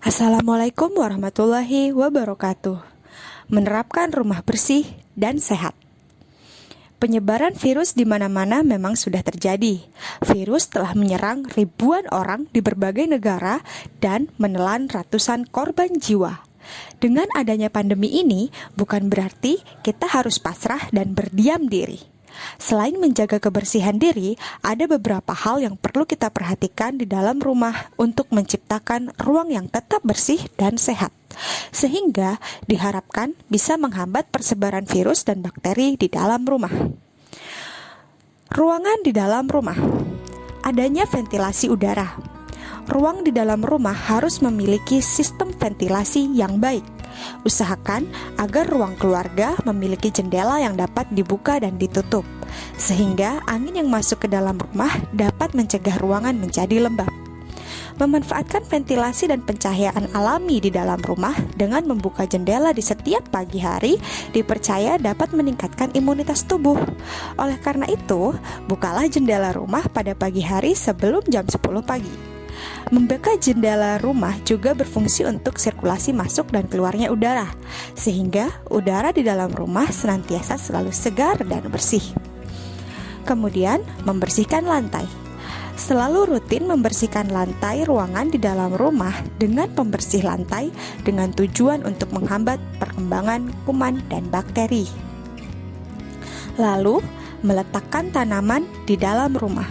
Assalamualaikum warahmatullahi wabarakatuh. Menerapkan rumah bersih dan sehat. Penyebaran virus di mana-mana memang sudah terjadi. Virus telah menyerang ribuan orang di berbagai negara dan menelan ratusan korban jiwa. Dengan adanya pandemi ini, bukan berarti kita harus pasrah dan berdiam diri. Selain menjaga kebersihan diri, ada beberapa hal yang perlu kita perhatikan di dalam rumah untuk menciptakan ruang yang tetap bersih dan sehat, sehingga diharapkan bisa menghambat persebaran virus dan bakteri di dalam rumah. Ruangan di dalam rumah. Adanya ventilasi udara. Ruang di dalam rumah harus memiliki sistem ventilasi yang baik. Usahakan agar ruang keluarga memiliki jendela yang dapat dibuka dan ditutup, sehingga angin yang masuk ke dalam rumah dapat mencegah ruangan menjadi lembab. Memanfaatkan ventilasi dan pencahayaan alami di dalam rumah dengan membuka jendela di setiap pagi hari dipercaya dapat meningkatkan imunitas tubuh. Oleh karena itu, bukalah jendela rumah pada pagi hari sebelum jam 10 pagi. Membuka jendela rumah juga berfungsi untuk sirkulasi masuk dan keluarnya udara, sehingga udara di dalam rumah senantiasa selalu segar dan bersih. Kemudian, membersihkan lantai. Selalu rutin membersihkan lantai ruangan di dalam rumah dengan pembersih lantai dengan tujuan untuk menghambat perkembangan kuman dan bakteri. Lalu, meletakkan tanaman di dalam rumah.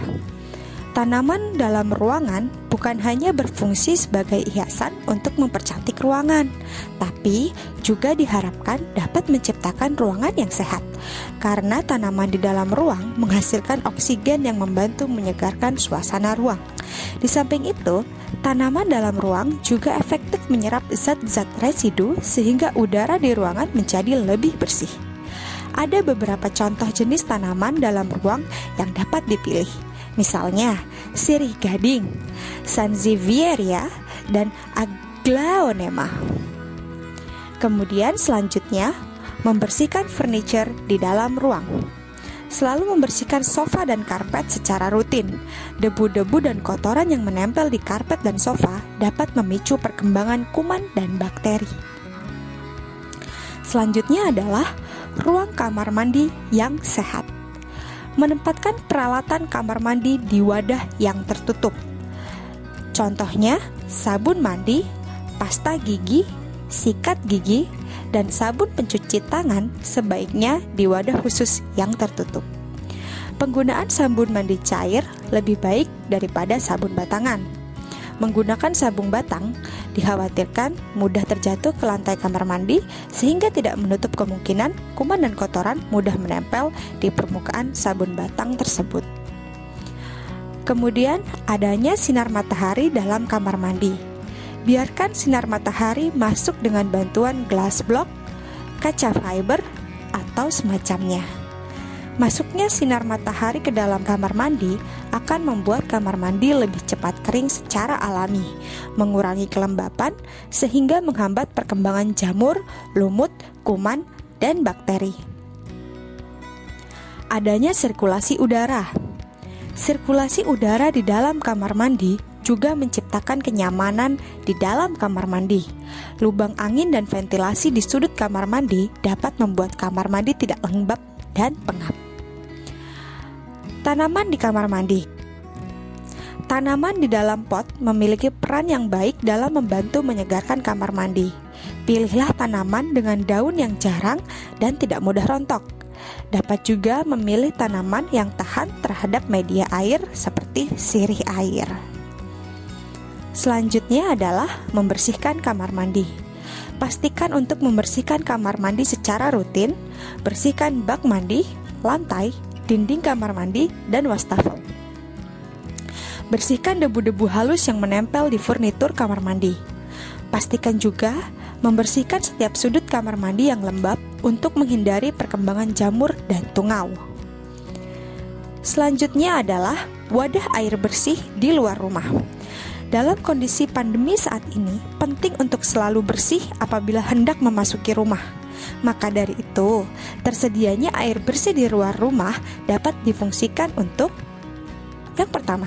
Tanaman dalam ruangan bukan hanya berfungsi sebagai hiasan untuk mempercantik ruangan, tapi juga diharapkan dapat menciptakan ruangan yang sehat. Karena tanaman di dalam ruang menghasilkan oksigen yang membantu menyegarkan suasana ruang. Di samping itu, tanaman dalam ruang juga efektif menyerap zat-zat residu sehingga udara di ruangan menjadi lebih bersih. Ada beberapa contoh jenis tanaman dalam ruang yang dapat dipilih. Misalnya, sirih gading, sansevieria, dan aglaonema. Kemudian selanjutnya, membersihkan furniture di dalam ruang. Selalu membersihkan sofa dan karpet secara rutin. Debu-debu dan kotoran yang menempel di karpet dan sofa dapat memicu perkembangan kuman dan bakteri. Selanjutnya adalah ruang kamar mandi yang sehat. Menempatkan peralatan kamar mandi di wadah yang tertutup. Contohnya, sabun mandi, pasta gigi, sikat gigi, dan sabun pencuci tangan sebaiknya di wadah khusus yang tertutup. Penggunaan sabun mandi cair lebih baik daripada sabun batangan. Menggunakan sabun batang dikhawatirkan mudah terjatuh ke lantai kamar mandi sehingga tidak menutup kemungkinan kuman dan kotoran mudah menempel di permukaan sabun batang tersebut. Kemudian adanya sinar matahari dalam kamar mandi. Biarkan sinar matahari masuk dengan bantuan glass block, kaca fiber, atau semacamnya. Masuknya sinar matahari ke dalam kamar mandi akan membuat kamar mandi lebih cepat kering secara alami, mengurangi kelembapan, sehingga menghambat perkembangan jamur, lumut, kuman, dan bakteri. Adanya sirkulasi udara. Sirkulasi udara di dalam kamar mandi juga menciptakan kenyamanan di dalam kamar mandi. Lubang angin dan ventilasi di sudut kamar mandi dapat membuat kamar mandi tidak lembab dan pengap. Tanaman di kamar mandi. Tanaman di dalam pot memiliki peran yang baik dalam membantu menyegarkan kamar mandi. Pilihlah tanaman dengan daun yang jarang dan tidak mudah rontok. Dapat juga memilih tanaman yang tahan terhadap media air seperti sirih air. Selanjutnya adalah membersihkan kamar mandi. Pastikan untuk membersihkan kamar mandi secara rutin. Bersihkan bak mandi, lantai, dinding kamar mandi, dan wastafel. Bersihkan debu-debu halus yang menempel di furnitur kamar mandi. Pastikan juga membersihkan setiap sudut kamar mandi yang lembab untuk menghindari perkembangan jamur dan tungau. Selanjutnya adalah wadah air bersih di luar rumah. Dalam kondisi pandemi saat ini, penting untuk selalu bersih apabila hendak memasuki rumah. Maka dari itu, tersedianya air bersih di luar rumah dapat difungsikan untuk yang pertama,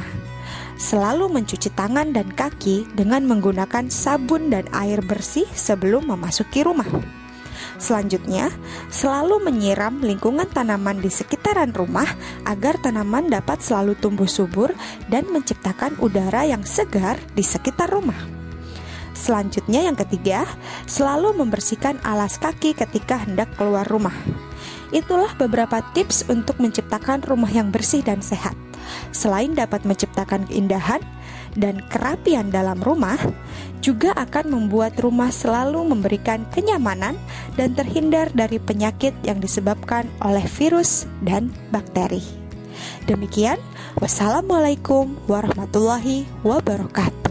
Selalu mencuci tangan dan kaki dengan menggunakan sabun dan air bersih sebelum memasuki rumah. Selanjutnya, selalu menyiram lingkungan tanaman di sekitaran rumah agar tanaman dapat selalu tumbuh subur dan menciptakan udara yang segar di sekitar rumah. Selanjutnya yang ketiga, selalu membersihkan alas kaki ketika hendak keluar rumah. Itulah beberapa tips untuk menciptakan rumah yang bersih dan sehat. Selain dapat menciptakan keindahan dan kerapian dalam rumah, juga akan membuat rumah selalu memberikan kenyamanan dan terhindar dari penyakit yang disebabkan oleh virus dan bakteri. Demikian, wassalamualaikum warahmatullahi wabarakatuh.